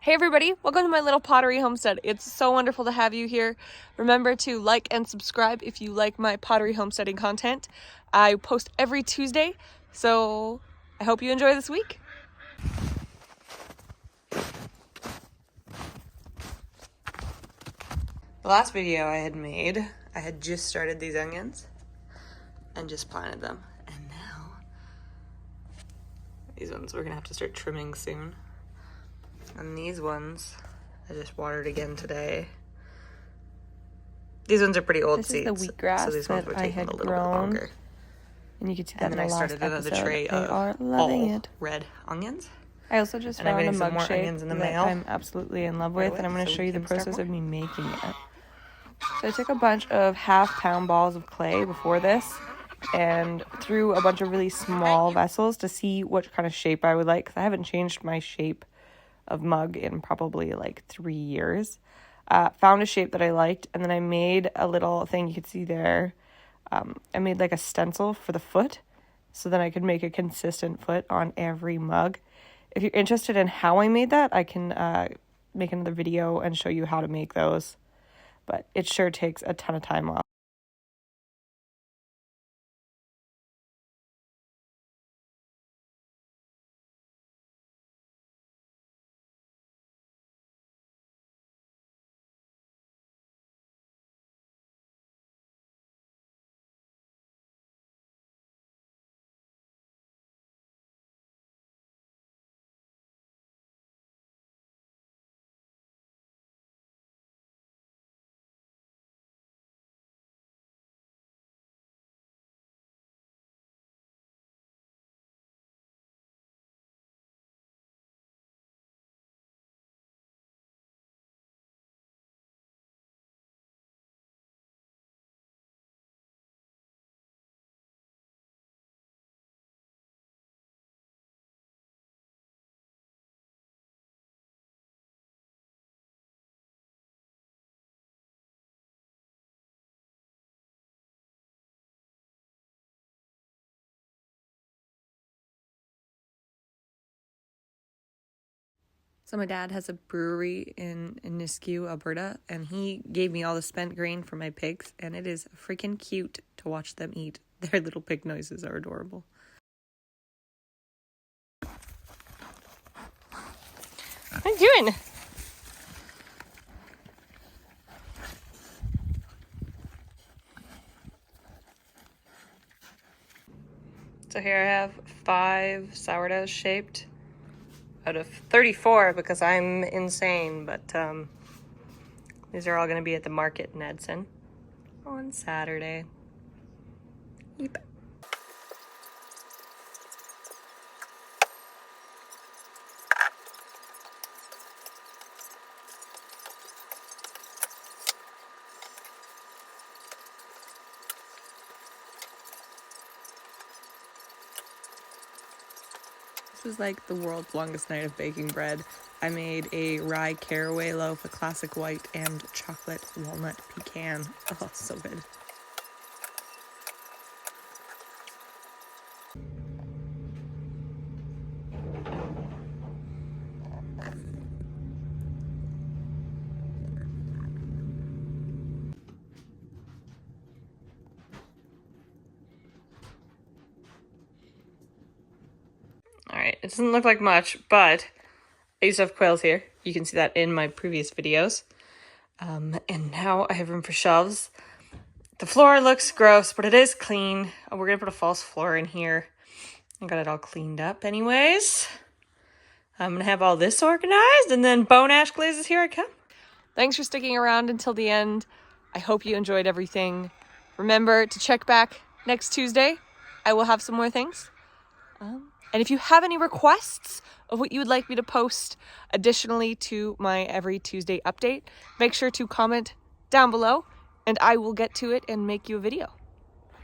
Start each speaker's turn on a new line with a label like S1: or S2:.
S1: Hey everybody, welcome to my little pottery homestead. It's so wonderful to have you here. Remember to like and subscribe if you like my pottery homesteading content. I post every Tuesday, so I hope you enjoy this week. The last video I had made, I had just started these onions and just planted them. And now, these ones we're gonna have to start trimming soon. And these ones, I just watered again today. These ones are pretty old seeds.
S2: This is the wheatgrass
S1: so these ones
S2: that
S1: would
S2: I
S1: take
S2: had
S1: a little
S2: grown.
S1: bit longer.
S2: And you can see that
S1: And
S2: in
S1: then
S2: the
S1: I
S2: last
S1: started another
S2: episode.
S1: tray
S2: They
S1: of
S2: are loving
S1: all
S2: it.
S1: red onions.
S2: I also just
S1: And I'm
S2: found a
S1: getting some
S2: mug
S1: more
S2: shape
S1: onions in the
S2: that
S1: mail
S2: I'm absolutely in love with, and I'm going to
S1: so
S2: show
S1: we
S2: you the
S1: can start
S2: process
S1: more.
S2: of me making it. So I took a bunch of half-pound balls of clay before this and threw a bunch of really small vessels to see what kind of shape I would like, because I haven't changed my shape of mug in probably like 3 years. Found a shape that I liked, and then I made a little thing you could see there. I made like a stencil for the foot so then I could make a consistent foot on every mug. If you're interested in how I made that, I can make another video and show you how to make those. But it sure takes a ton of time off. So my dad has a brewery in Nisku, Alberta, and he gave me all the spent grain for my pigs, and it is freaking cute to watch them eat. Their little pig noises are adorable. What are you doing? So here I have 5 sourdoughs shaped out of 34 because I'm insane, but these are all going to be at the market in Edson on Saturday. Yep. This was like the world's longest night of baking bread. I made a rye caraway loaf, a classic white, and chocolate walnut pecan. Oh, so good. Alright, it doesn't look like much, but I used to have quails here. You can see that in my previous videos. And now I have room for shelves. The floor looks gross, but it is clean. We're gonna put a false floor in here. I got it all cleaned up anyways. I'm gonna have all this organized, and then bone ash glazes, here I come. Thanks for sticking around until the end. I hope you enjoyed everything. Remember to check back next Tuesday. I will have some more things. And if you have any requests of what you would like me to post additionally to my every Tuesday update, make sure to comment down below and I will get to it and make you a video.